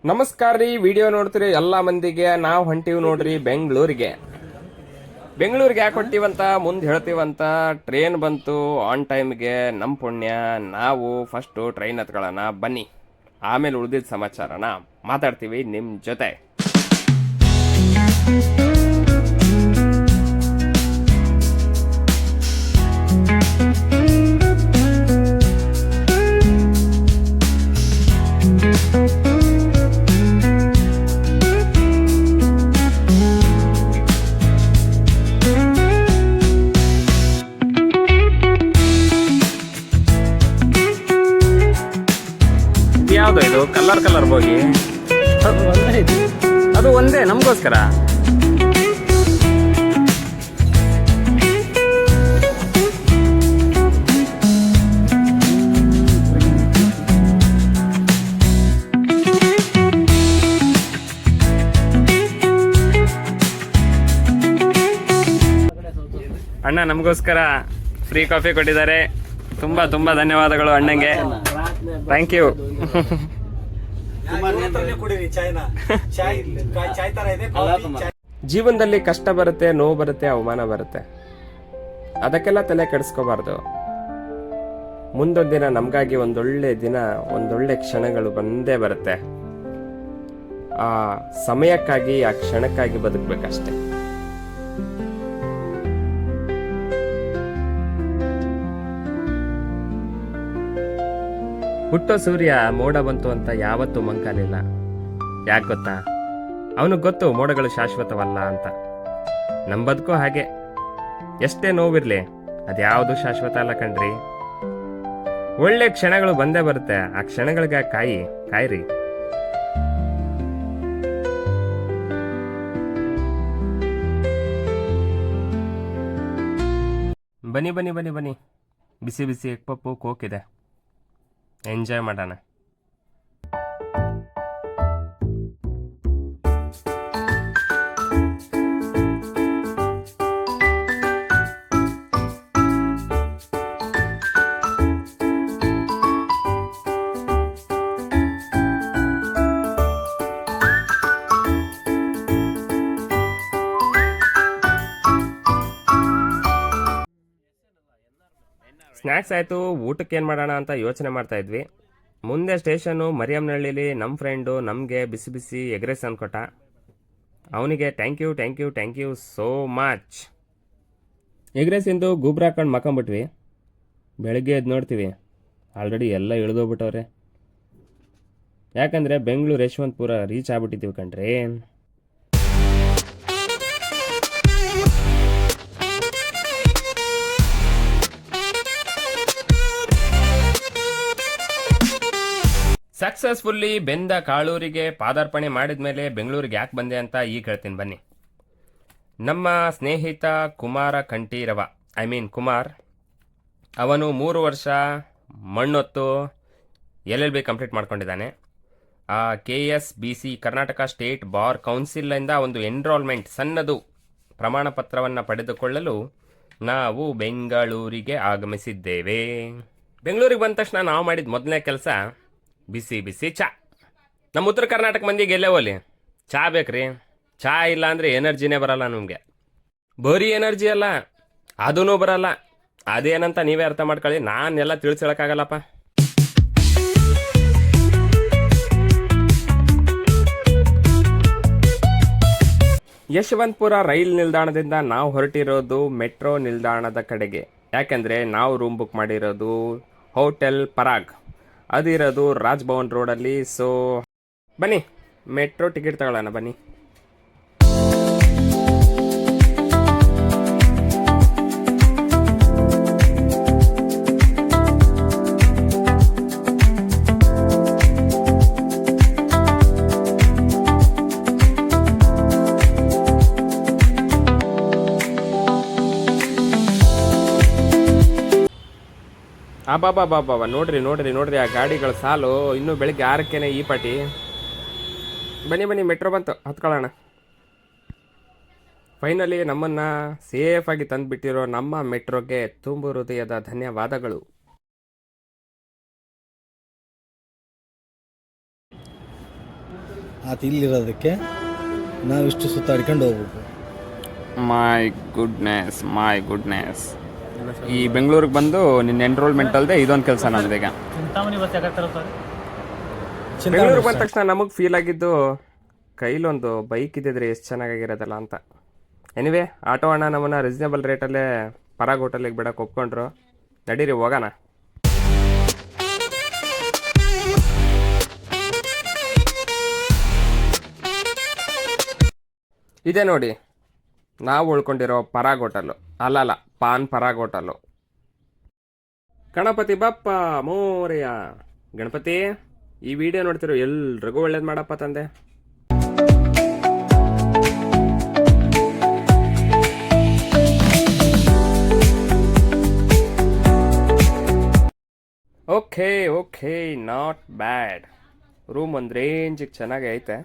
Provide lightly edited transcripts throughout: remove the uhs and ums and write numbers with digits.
ನಮಸ್ಕಾರ ರೀ. ವಿಡಿಯೋ ನೋಡ್ತೀರಿ ಎಲ್ಲ ಮಂದಿಗೆ. ನಾವು ಹೊಂಟಿವಿ ನೋಡ್ರಿ ಬೆಂಗಳೂರಿಗೆ. ಯಾಕೆ ಹೊಂಟಿವಂತ ಮುಂದೆ ಹೇಳ್ತೀವಂತ. ಟ್ರೈನ್ ಬಂತು ಆನ್ ಟೈಮ್ಗೆ. ನಮ್ಮ ಪುಣ್ಯ. ನಾವು ಫಸ್ಟು ಟ್ರೈನ್ ಹತ್ಕೊಳ್ಳೋಣ ಬನ್ನಿ, ಆಮೇಲೆ ಉಳಿದಿದ್ದ ಸಮಾಚಾರನ ಮಾತಾಡ್ತೀವಿ ನಿಮ್ಮ ಜೊತೆ. ಯಾವುದು ಇದು ಕಲರ್ ಹೋಗಿ ಅದು ಒಂದೇ ನಮಗೋಸ್ಕರ. ಅಣ್ಣ ನಮಗೋಸ್ಕರ ಫ್ರೀ ಕಾಫಿ ಕೊಟ್ಟಿದ್ದಾರೆ. ತುಂಬಾ ತುಂಬಾ ಧನ್ಯವಾದಗಳು ಅಣ್ಣಂಗೆ. Thank you. ಜೀವನದಲ್ಲಿ ಕಷ್ಟ ಬರುತ್ತೆ, ನೋವು ಬರುತ್ತೆ, ಅವಮಾನ ಬರುತ್ತೆ. ಅದಕ್ಕೆಲ್ಲ ತಲೆ ಕೆಡಿಸ್ಕೋಬಾರ್ದು. ಮುಂದೊಂದು ದಿನ ನಮಗಾಗಿ ಒಂದೊಳ್ಳೆ ದಿನ, ಒಂದೊಳ್ಳೆ ಕ್ಷಣಗಳು ಬಂದೇ ಬರುತ್ತೆ. ಆ ಸಮಯಕ್ಕಾಗಿ, ಆ ಕ್ಷಣಕ್ಕಾಗಿ ಬದುಕಬೇಕಷ್ಟೆ. ಹುಟ್ಟೋ ಸೂರ್ಯ ಮೋಡ ಬಂತು ಅಂತ ಯಾವತ್ತೂ ಮಂಕಾಲಿಲ್ಲ. ಯಾಕೆ ಗೊತ್ತಾ? ಅವನಿಗೆ ಗೊತ್ತು ಮೋಡಗಳು ಶಾಶ್ವತವಲ್ಲ ಅಂತ. ನಮ್ಮ ಬದುಕು ಹಾಗೆ. ಎಷ್ಟೇ ನೋವಿರ್ಲಿ, ಅದ್ಯಾವುದು ಶಾಶ್ವತ ಅಲ್ಲ ಕಣ್ರಿ. ಒಳ್ಳೆ ಕ್ಷಣಗಳು ಬಂದೇ ಬರುತ್ತೆ. ಆ ಕ್ಷಣಗಳಿಗೆ ಕಾಯಿರಿ. ಬನ್ನಿ ಬನ್ನಿ ಬನ್ನಿ ಬನ್ನಿ. ಬಿಸಿ ಬಿಸಿ ಎಗ್ ಪಪ್ಪು, ಕೋಕ್ ಇದೆ, ಎಂಜಾಯ್ ಮಾಡೋಣ. ಸ್ನ್ಯಾಕ್ಸ್ ಆಯಿತು. ಊಟಕ್ಕೆ ಏನು ಮಾಡೋಣ ಅಂತ ಯೋಚನೆ ಮಾಡ್ತಾ ಇದ್ವಿ. ಮುಂದೆ ಸ್ಟೇಷನ್ನು ಮರಿಯಮ್ನಹಳ್ಳಿಲಿ ನಮ್ಮ ಫ್ರೆಂಡು ನಮಗೆ ಬಿಸಿ ಬಿಸಿ ಎಗ್ ರೈಸ್ ಅಂದ್ಕೊಟ್ಟ. ಅವನಿಗೆ thank you so much. Egg ರೈಸಿಂದು ಗುಬ್ರ ಹಾಕೊಂಡು ಮಕ್ಕಂಬಿಟ್ವಿ. ಬೆಳಗ್ಗೆ ಎದ್ದು ನೋಡ್ತೀವಿ ಆಲ್ರೆಡಿ ಎಲ್ಲ ಇಳಿದೋಗ್ಬಿಟ್ಟವ್ರೆ. ಯಾಕಂದರೆ ಬೆಂಗಳೂರು ಯಶವಂತಪುರ ರೀಚ್ ಆಗ್ಬಿಟ್ಟಿದ್ದೀವಿ ಕಣ್ರಿ. ಸಕ್ಸಸ್ಫುಲ್ಲಿ ಬೆಂದ ಕಾಳೂರಿಗೆ ಪಾದಾರ್ಪಣೆ ಮಾಡಿದ ಮೇಲೆ ಬೆಂಗಳೂರಿಗೆ ಯಾಕೆ ಬಂದೆ ಅಂತ ಈಗ ಹೇಳ್ತೀನಿ ಬನ್ನಿ. ನಮ್ಮ ಸ್ನೇಹಿತ ಕುಮಾರ ಕಂಠೀರವ, ಕುಮಾರ್, ಅವನು 3 ವರ್ಷ ಮಣ್ಣೊತ್ತು LLB ಕಂಪ್ಲೀಟ್ ಮಾಡ್ಕೊಂಡಿದ್ದಾನೆ. KSBC ಕರ್ನಾಟಕ ಸ್ಟೇಟ್ ಬಾರ್ ಕೌನ್ಸಿಲಿಂದ ಒಂದು ಎನ್ರೋಲ್ಮೆಂಟ್ ಸಣ್ಣದು ಪ್ರಮಾಣ ಪತ್ರವನ್ನು ಪಡೆದುಕೊಳ್ಳಲು ನಾವು ಬೆಂಗಳೂರಿಗೆ ಆಗಮಿಸಿದ್ದೇವೆ. ಬೆಂಗಳೂರಿಗೆ ಬಂದ ತಕ್ಷಣ ನಾವು ಮಾಡಿದ ಮೊದಲನೇ ಕೆಲಸ ಬಿಸಿ ಬಿಸಿ ಚಾ. ನಮ್ಮ ಉತ್ತರ ಕರ್ನಾಟಕ ಮಂದಿಗೆ ಎಲ್ಲೇ ಹೋಲಿ ಚಾ ಬೇಕ್ರಿ. ಚಾ ಇಲ್ಲ ಅಂದರೆ ಎನರ್ಜಿನೇ ಬರಲ್ಲ ನಮಗೆ. ಬರೀ ಎನರ್ಜಿ ಅಲ್ಲ, ಅದೂ ಬರಲ್ಲ. ಅದೇನಂತ ನೀವೇ ಅರ್ಥ ಮಾಡ್ಕೊಳ್ಳಿ, ನಾನೆಲ್ಲ ತಿಳಿಸೋಕ್ಕಾಗಲ್ಲಪ್ಪ. ಯಶವಂತಪುರ ರೈಲ್ ನಿಲ್ದಾಣದಿಂದ ನಾವು ಹೊರಟಿರೋದು ಮೆಟ್ರೋ ನಿಲ್ದಾಣದ ಕಡೆಗೆ. ಯಾಕೆಂದರೆ ನಾವು ರೂಮ್ ಬುಕ್ ಮಾಡಿರೋದು ಹೋಟೆಲ್ ಪರಾಗ್, ಅದಿರೋದು ರಾಜ್ಭವನ್ ರೋಡಲ್ಲಿ. ಸೊ ಬನ್ನಿ ಮೆಟ್ರೋ ಟಿಕೆಟ್ ತಗೊಳ್ಳೋಣ ಬನ್ನಿ. ಬಾಬಾ ನೋಡ್ರಿ ಆ ಗಾಡಿಗಳ ಸಾಲು. ಇನ್ನೂ ಬೆಳಿಗ್ಗೆ 6ಕ್ಕೇನೆ ಈ ಪಾಟಿ. ಬನ್ನಿ ಮೆಟ್ರೋ ಬಂತು, ಹತ್ಕೊಳ್ಳೋಣ. ಫೈನಲಿ ನಮ್ಮನ್ನು ಸೇಫಾಗಿ ತಂದುಬಿಟ್ಟಿರೋ ನಮ್ಮ ಮೆಟ್ರೋಗೆ ತುಂಬು ಹೃದಯದ ಧನ್ಯವಾದಗಳು. ಆತ ಇಲ್ಲಿರೋದಕ್ಕೆ ನಾವಿಷ್ಟು ಸುತ್ತಾಡ್ಕೊಂಡು ಹೋಗ್ಬೇಕು. ಮೈ ಗುಡ್ನೆಸ್ ಈ ಬೆಂಗಳೂರಿಗೆ ಬಂದು ನಿನ್ನ ಎನ್ರೋಲ್ಮೆಂಟ್ ಅಲ್ಲದೆ ಇದೊಂದು ಕೆಲಸ ನಮ್ದೀಗ. ಬೆಂಗಳೂರಿಗೆ ಬಂದ ತಕ್ಷಣ ನಮಗೆ ಫೀಲ್ ಆಗಿದ್ದು ಕೈಲೊಂದು ಬೈಕ್ ಇದ್ದಿದ್ರೆ ಎಷ್ಟು ಚೆನ್ನಾಗಿರೋದಲ್ಲ ಅಂತ. ಎನಿವೆ ಆಟೋ ಅಣ್ಣ ನಮ್ಮನ್ನು ರೀಸನೇಬಲ್ ರೇಟಲ್ಲೇ ಪರಾಗ್ ಹೋಟೆಲಿಗೆ ಬಿಡಕ್ಕೆ ಒಪ್ಕೊಂಡ್ರು. ನಡೀರಿ ಹೋಗೋಣ. ಇದೇ ನೋಡಿ ನಾವು ಉಳ್ಕೊಂಡಿರೋ ಪರಾಗ್ ಹೋಟೆಲ್ಲು. ಅಲ್ಲಲ್ಲ, ಪಾನ್ ಪರಾಗ್ ಹೋಟೆಲ್ಲು. ಗಣಪತಿ ಬಪ್ಪ ಮೋರೆಯ. ಗಣಪತಿ, ಈ ವಿಡಿಯೋ ನೋಡ್ತಿರೋ ಎಲ್ರಿಗೂ ಒಳ್ಳೇದು ಮಾಡಪ್ಪ ತಂದೆ. Okay not bad. ರೂಮ್ ಒಂದು ರೇಂಜಿಗೆ ಚೆನ್ನಾಗಿ ಐತೆ.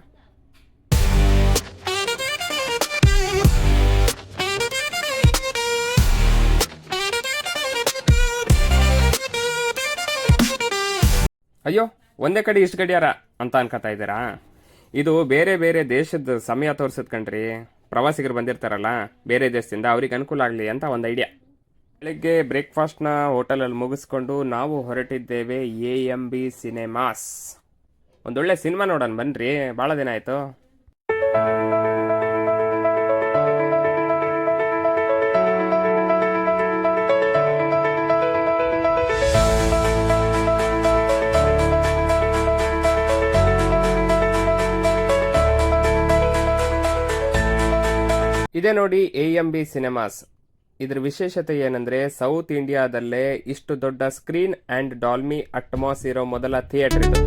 ಅಯ್ಯೋ, ಒಂದೇ ಕಡೆ ಇಷ್ಟು ಗಡಿಯಾರ ಅಂತ ಅನ್ಕೋತಾ ಇದ್ದೀರಾ? ಇದು ಬೇರೆ ಬೇರೆ ದೇಶದ ಸಮಯ ತೋರಿಸದ್ ಕಣ್ರಿ. ಪ್ರವಾಸಿಗರು ಬಂದಿರ್ತಾರಲ್ಲ ಬೇರೆ ದೇಶದಿಂದ, ಅವ್ರಿಗೆ ಅನುಕೂಲ ಆಗಲಿ ಅಂತ ಒಂದು ಐಡಿಯಾ. ಬೆಳಗ್ಗೆ ಬ್ರೇಕ್ಫಾಸ್ಟ್ನ ಹೋಟೆಲಲ್ಲಿ ಮುಗಿಸ್ಕೊಂಡು ನಾವು ಹೊರಟಿದ್ದೇವೆ AMB ಸಿನೆಮಾಸ್. ಒಂದೊಳ್ಳೆ ಸಿನಿಮಾ ನೋಡೋಣ ಬನ್ನಿರಿ, ಭಾಳ ದಿನ ಆಯಿತು. ಇದೇ ನೋಡಿ AMB ಸಿನೆಮಾಸ್. ಇದ್ರ ವಿಶೇಷತೆ ಏನಂದ್ರೆ ಸೌತ್ ಇಂಡಿಯಾದಲ್ಲೇ ಇಷ್ಟು ದೊಡ್ಡ ಸ್ಕ್ರೀನ್ ಅಂಡ್ ಡಾಲ್ಮಿ ಅಟ್ಮಾಸ್ ಇರೋ ಮೊದಲ ಥಿಯೇಟರ್ ಇದು.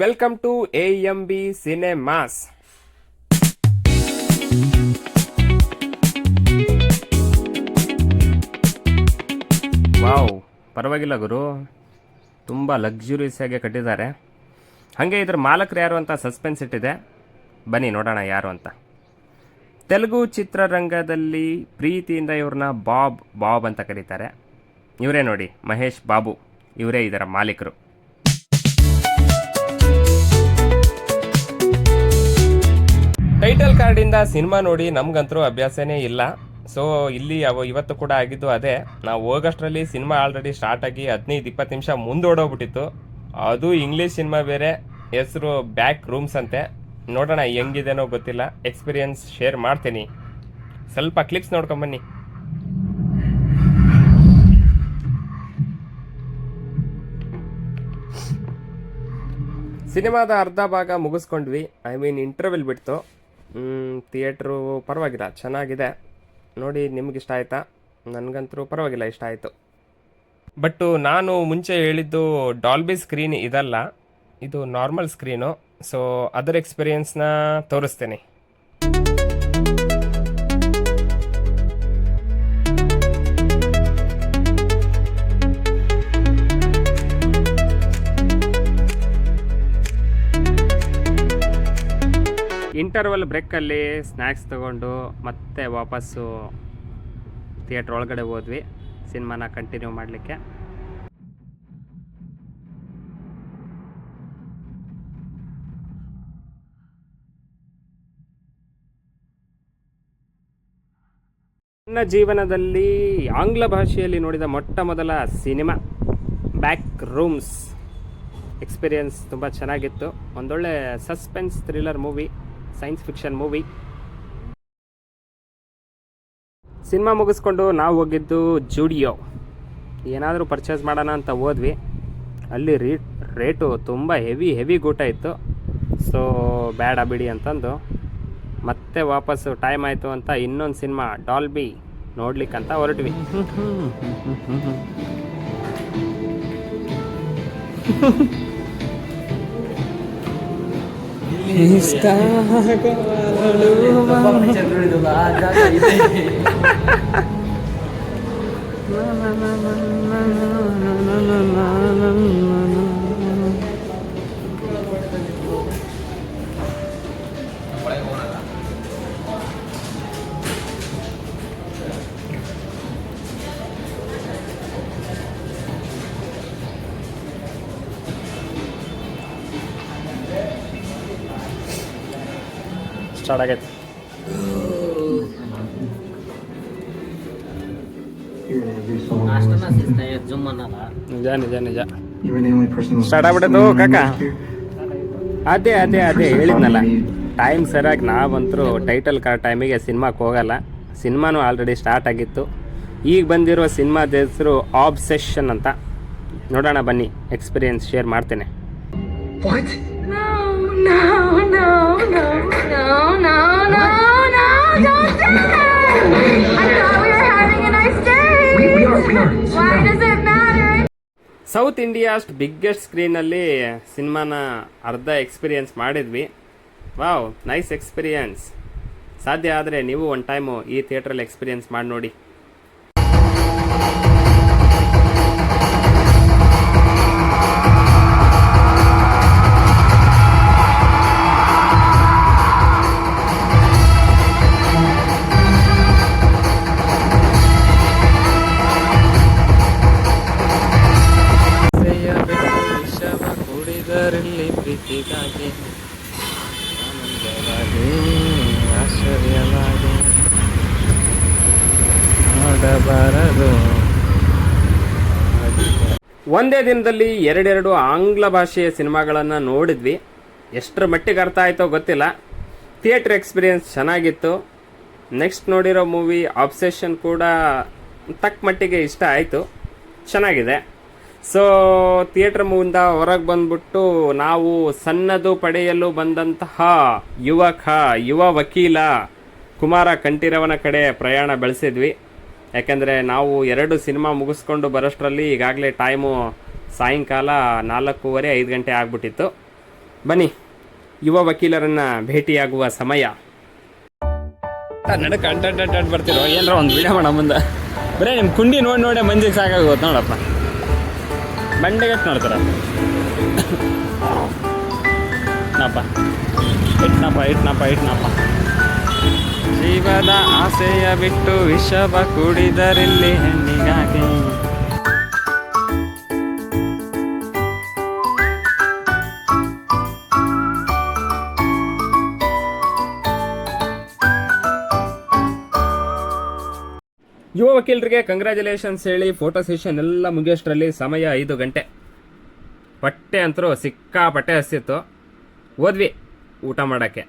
Welcome to AMB cinemas. Wow, ಪರವಾಗಿಲ್ಲ ಗುರು, ತುಂಬ ಲಕ್ಸುರಿಯಸ್ ಆಗಿ ಕಟ್ಟಿದ್ದಾರೆ. ಹಾಗೆ ಇದ್ರ ಮಾಲಕರು ಯಾರು ಅಂತ ಸಸ್ಪೆನ್ಸ್ ಇಟ್ಟಿದೆ. ಬನ್ನಿ ನೋಡೋಣ ಯಾರು ಅಂತ. ತೆಲುಗು ಚಿತ್ರರಂಗದಲ್ಲಿ ಪ್ರೀತಿಯಿಂದ ಇವ್ರನ್ನ ಬಾಬ್ ಅಂತ ಕರೀತಾರೆ. ಇವರೇ ನೋಡಿ ಮಹೇಶ್ ಬಾಬು, ಇವರೇ ಇದರ ಮಾಲೀಕರು. ಟೈಟಲ್ ಕಾರ್ಡಿಂದ ಸಿನಿಮಾ ನೋಡಿ ನಮ್ಗಂತರೂ ಅಭ್ಯಾಸನೇ ಇಲ್ಲ. ಸೊ ಇಲ್ಲಿ ಇವತ್ತು ಕೂಡ ಆಗಿದ್ದು ಅದೇ. ನಾವು ಹೋಗೋಷ್ಟರಲ್ಲಿ ಸಿನಿಮಾ ಆಲ್ರೆಡಿ ಸ್ಟಾರ್ಟ್ ಆಗಿ 15-20 ನಿಮಿಷ ಮುಂದೋಡೋಗ್ಬಿಟ್ಟಿತ್ತು. ಅದು ಇಂಗ್ಲೀಷ್ ಸಿನಿಮಾ ಬೇರೆ, ಹೆಸರು ಬ್ಯಾಕ್ ರೂಮ್ಸ್ ಅಂತೆ. ನೋಡೋಣ ಹೆಂಗಿದೇನೋ ಗೊತ್ತಿಲ್ಲ, ಎಕ್ಸ್ಪೀರಿಯನ್ಸ್ ಶೇರ್ ಮಾಡ್ತೀನಿ. ಸ್ವಲ್ಪ ಕ್ಲಿಪ್ಸ್ ನೋಡ್ಕೊಂಬನ್ನಿ. ಸಿನಿಮಾದ ಅರ್ಧ ಭಾಗ ಮುಗಿಸ್ಕೊಂಡ್ವಿ. ಇಂಟರ್ವೆಲ್ ಬಿಡ್ತು. ಥಿಯೇಟ್ರು ಪರವಾಗಿಲ್ಲ, ಚೆನ್ನಾಗಿದೆ. ನೋಡಿ ನಿಮ್ಗೆ ಇಷ್ಟ ಆಯ್ತಾ? ನನಗಂತರೂ ಪರವಾಗಿಲ್ಲ, ಇಷ್ಟ ಆಯಿತು. ಬಟ್ ನಾನು ಮುಂಚೆ ಹೇಳಿದ್ದು ಡಾಲ್ಬಿ ಸ್ಕ್ರೀನ್ ಇದಲ್ಲ, ಇದು ನಾರ್ಮಲ್ ಸ್ಕ್ರೀನು. ಸೊ ಅದರ ಎಕ್ಸ್ಪೀರಿಯನ್ಸ್ನ ತೋರಿಸ್ತೇನೆ. ಇಂಟರ್ವಲ್ ಬ್ರೇಕಲ್ಲಿ ಸ್ನ್ಯಾಕ್ಸ್ ತಗೊಂಡು ಮತ್ತೆ ವಾಪಸ್ಸು ಥಿಯೇಟ್ರ್ ಒಳಗಡೆ ಹೋದ್ವಿ ಸಿನಿಮಾನ ಕಂಟಿನ್ಯೂ ಮಾಡಲಿಕ್ಕೆ. ನನ್ನ ಜೀವನದಲ್ಲಿ ಆಂಗ್ಲ ಭಾಷೆಯಲ್ಲಿ ನೋಡಿದ ಮೊಟ್ಟ ಮೊದಲ ಸಿನಿಮಾ ಬ್ಯಾಕ್ ರೂಮ್ಸ್. ಎಕ್ಸ್ಪೀರಿಯನ್ಸ್ ತುಂಬ ಚೆನ್ನಾಗಿತ್ತು. ಒಂದೊಳ್ಳೆ suspense thriller movie, science fiction movie. Cinema ಮುಗಿಸ್ಕೊಂಡು ನಾವು ಹೋಗಿದ್ದು ಜೂಡಿಯೋ. ಏನಾದರೂ ಪರ್ಚೇಸ್ ಮಾಡೋಣ ಅಂತ ಹೋದ್ವಿ. ಅಲ್ಲಿ ರೇಟು ತುಂಬ ಹೆವಿ ಗೂಟ ಇತ್ತು. ಸೊ ಬೇಡ ಬಿಡಿ ಅಂತಂದು ಮತ್ತೆ ವಾಪಸ್ಸು ಟೈಮ್ ಆಯಿತು ಅಂತ ಇನ್ನೊಂದು ಸಿನಿಮಾ ಡಾಲ್ಬಿ ನೋಡ್ಲಿಕ್ಕಂತ ಹೊರಟ್ವಿ. ಸ್ಟಾರ್ಟ್ ಆಗೈತೆ. ನಿಜ ನಿಜ ನಿಜ ಸ್ಟಾರ್ಟ್ ಆಗ್ಬಿಟ್ಟದು ಕಾಕ. ಅದೇ ಅದೇ ಅದೇ ಹೇಳಿದ್ನಲ್ಲ, ಟೈಮ್ ಸರಿಯಾಗಿ ನಾವಂತರೂ ಟೈಟಲ್ ಟೈಮಿಗೆ ಸಿನಿಮಾಕ್ಕೆ ಹೋಗಲ್ಲ. ಸಿನಿಮಾನೂ ಆಲ್ರೆಡಿ ಸ್ಟಾರ್ಟ್ ಆಗಿತ್ತು. ಈಗ ಬಂದಿರೋ ಸಿನಿಮಾದ ಹೆಸರು ಆಬ್ಸೆಷನ್ ಅಂತ. ನೋಡೋಣ ಬನ್ನಿ, ಎಕ್ಸ್ಪೀರಿಯನ್ಸ್ ಶೇರ್ ಮಾಡ್ತೇನೆ. No, no, no, no, no, no, no, don't do it! I thought we were having a nice day! We are. Why does it matter? South India's biggest ಸ್ಕ್ರೀನಲ್ಲಿ ಸಿನಿಮಾನ ಅರ್ಧ ಎಕ್ಸ್ಪೀರಿಯನ್ಸ್ ಮಾಡಿದ್ವಿ. Wow, nice experience. ಸಾಧ್ಯ ಆದರೆ ನೀವು ಒಂದು time ಈ ಥಿಯೇಟ್ರಲ್ಲಿ ಎಕ್ಸ್ಪೀರಿಯನ್ಸ್ ಮಾಡಿ ನೋಡಿ. ಪ್ರೀತಿಗಾಗಿ ಆಶ್ಚರ್ಯವಾಗಿ ನೋಡಬಾರದು. ಒಂದೇ ದಿನದಲ್ಲಿ ಎರಡೆರಡು ಆಂಗ್ಲ ಭಾಷೆಯ ಸಿನಿಮಾಗಳನ್ನು ನೋಡಿದ್ವಿ. ಎಷ್ಟರ ಮಟ್ಟಿಗೆ ಅರ್ಥ ಆಯಿತೋ ಗೊತ್ತಿಲ್ಲ. ಥಿಯೇಟ್ರ್ ಎಕ್ಸ್ಪೀರಿಯನ್ಸ್ ಚೆನ್ನಾಗಿತ್ತು. ನೆಕ್ಸ್ಟ್ ನೋಡಿರೋ ಮೂವಿ ಆಬ್ಸೆಷನ್ ಕೂಡ ತಕ್ಕ ಮಟ್ಟಿಗೆ ಇಷ್ಟ ಆಯಿತು, ಚೆನ್ನಾಗಿದೆ. ಸೊ ಥಿಯೇಟ್ರ್ ಮುಂದೆ ಹೊರಗೆ ಬಂದ್ಬಿಟ್ಟು ನಾವು ಸನ್ನದು ಪಡೆಯಲು ಬಂದಂತಹ ಯುವ ವಕೀಲ ಕುಮಾರ ಕಂಠೀರವನ ಕಡೆ ಪ್ರಯಾಣ ಬೆಳೆಸಿದ್ವಿ. ಯಾಕೆಂದರೆ ನಾವು 2 ಸಿನಿಮಾ ಮುಗಿಸ್ಕೊಂಡು ಬರೋಷ್ಟರಲ್ಲಿ ಈಗಾಗಲೇ ಟೈಮು ಸಾಯಂಕಾಲ 4:15 5 ಗಂಟೆ ಆಗಿಬಿಟ್ಟಿತ್ತು. ಬನ್ನಿ, ಯುವ ವಕೀಲರನ್ನು ಭೇಟಿಯಾಗುವ ಸಮಯ. ನಡಕ್ಕೆ ಅಡ್ಡಾಡ್ ಬರ್ತಿರೋ ಏನರ ಒಂದು ವಿಡಿಯೋ ಮಾಡೋ ಮುಂದೆ ಬರೀ ನಿಮ್ಮ ಕುಂಡಿ ನೋಡಿ ಮಂಜಿಗೆ ಸಾಕಾಗೋದು ನೋಡಪ್ಪ. ಬಂಡೆಗಟ್ಟು ನೋಡ್ತಾರ ಇಟ್ನಪ್ಪ. ಜೀವದ ಆಸೆಯ ಬಿಟ್ಟು ವಿಷವ ಕುಡಿದರಿಲ್ಲಿ ಹೆಣ್ಣಿಗಾಗಿ. ಯುವ ವಕೀಲರಿಗೆ ಕಂಗ್ರ್ಯಾಚುಲೇಷನ್ಸ್ ಹೇಳಿ ಫೋಟೋ ಸೆಷನ್ ಎಲ್ಲ ಮುಗಿಯೋಷ್ಟರಲ್ಲಿ ಸಮಯ 5 ಗಂಟೆ. ಹೊಟ್ಟೆ ಅಂತರೂ ಸಿಕ್ಕಾಪಟ್ಟೆ ಹಸಿತ್ತು. ಹೋದ್ವಿ ಊಟ ಮಾಡೋಕ್ಕೆ.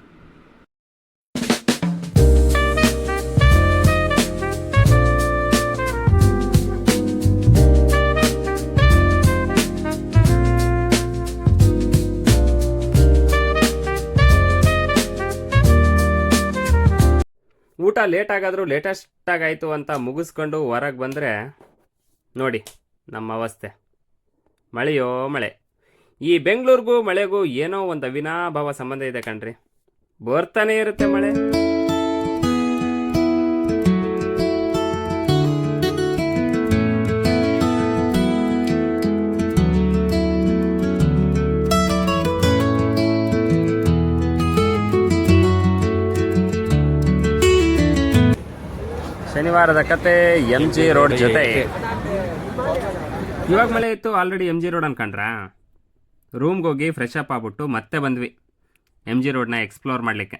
ಊಟ ಲೇಟ್ ಆಗಾದರೂ ಲೇಟೆಸ್ಟ್ ಆಗಾಯಿತು ಅಂತ ಮುಗಿಸ್ಕೊಂಡು ಹೊರಗೆ ಬಂದರೆ ನೋಡಿ ನಮ್ಮ ಅವಸ್ಥೆ. ಮಳೆಯೋ ಮಳೆ. ಈ ಬೆಂಗಳೂರಿಗೂ ಮಳೆಗೂ ಏನೋ ಒಂದು ಅವಿನಾಭಾವ ಸಂಬಂಧ ಇದೆ ಕಣ್ರಿ. ಬರ್ತಾನೆ ಇರುತ್ತೆ ಮಳೆ. ಶನಿವಾರದ ಕತೆ MG ರೋಡ್ ಜೊತೆ. ಇವಾಗ ಮಳೆ ಇತ್ತು, ಆಲ್ರೆಡಿ MG ರೋಡ್ ಅನ್ಕೊಂಡ್ರಾ? ರೂಮ್ಗೆ ಹೋಗಿ ಫ್ರೆಶ್ ಅಪ್ ಆಗ್ಬಿಟ್ಟು ಮತ್ತೆ ಬಂದ್ವಿ MG ರೋಡ್ನ ಎಕ್ಸ್ಪ್ಲೋರ್ ಮಾಡಲಿಕ್ಕೆ.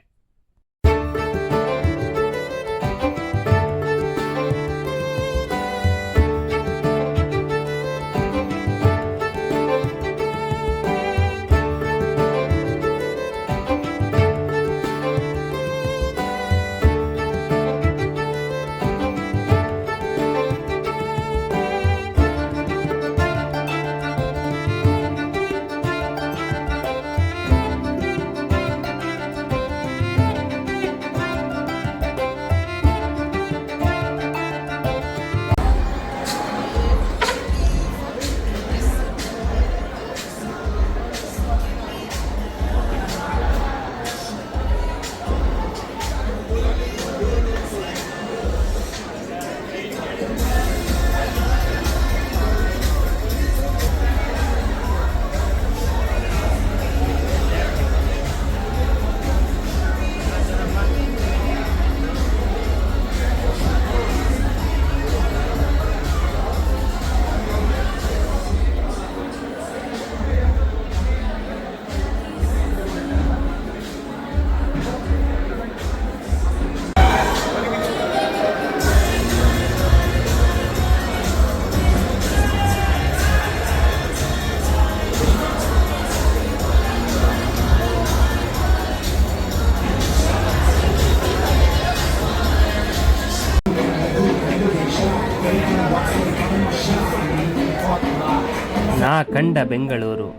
ಕಂಡ ಬೆಂಗಳೂರು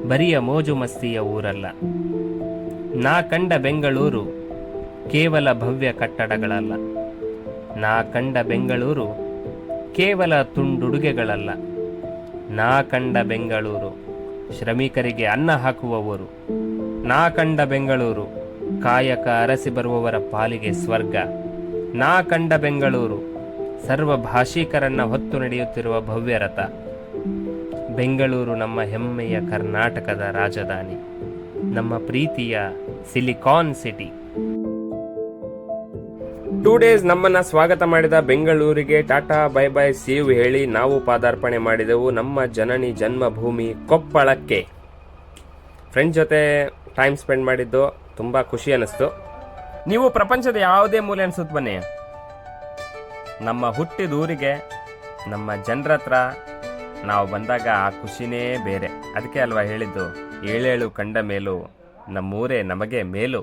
ಬರಿಯ ಮೋಜು ಮಸ್ತಿಯ ಊರಲ್ಲ. ನಾ ಕಂಡ ಬೆಂಗಳೂರು ಕೇವಲ ಭವ್ಯ ಕಟ್ಟಡಗಳಲ್ಲ. ನಾ ಕಂಡ ಬೆಂಗಳೂರು ಕೇವಲ ತುಂಡುಡುಗೆಗಳಲ್ಲ. ನಾ ಕಂಡ ಬೆಂಗಳೂರು ಶ್ರಮಿಕರಿಗೆ ಅನ್ನ ಹಾಕುವ ಊರು. ನಾ ಕಂಡ ಬೆಂಗಳೂರು ಕಾಯಕ ಅರಸಿ ಬರುವವರ ಪಾಲಿಗೆ ಸ್ವರ್ಗ. ನಾ ಕಂಡ ಬೆಂಗಳೂರು ಸರ್ವ ಭಾಷಿಕರನ್ನ ಹೊತ್ತು ನಡೆಯುತ್ತಿರುವ ಭವ್ಯ ರಥ. ಬೆಂಗಳೂರು ನಮ್ಮ ಹೆಮ್ಮೆಯ ಕರ್ನಾಟಕದ ರಾಜಧಾನಿ, ನಮ್ಮ ಪ್ರೀತಿಯ ಸಿಲಿಕಾನ್ ಸಿಟಿ. 2 ಡೇಸ್ ನಮ್ಮನ್ನ ಸ್ವಾಗತ ಮಾಡಿದ ಬೆಂಗಳೂರಿಗೆ ಟಾಟಾ ಬೈ ಬೈ ಸೇವ್ ಹೇಳಿ ನಾವು ಪಾದಾರ್ಪಣೆ ಮಾಡಿದೆವು ನಮ್ಮ ಜನನಿ ಜನ್ಮಭೂಮಿ ಕೊಪ್ಪಳಕ್ಕೆ. ಫ್ರೆಂಡ್ಸ್ ಜೊತೆ ಟೈಮ್ ಸ್ಪೆಂಡ್ ಮಾಡಿದ್ದು ತುಂಬ ಖುಷಿ ಅನ್ನಿಸ್ತು. ನೀವು ಪ್ರಪಂಚದ ಯಾವುದೇ ಮೂಲೆ ಅನ್ಸುತ್ತೆ ಬನ್ನಿ, ನಮ್ಮ ಹುಟ್ಟಿದ ಊರಿಗೆ ನಮ್ಮ ಜನರ ಹತ್ರ ನಾವು ಬಂದಾಗ ಆ ಖುಷಿನೇ ಬೇರೆ. ಅದಕ್ಕೆ ಅಲ್ವಾ ಹೇಳಿದ್ದು, ಏಳೇಳು ಕಂಡ ಮೇಲೂ ನಮ್ಮೂರೇ ನಮಗೆ ಮೇಲು.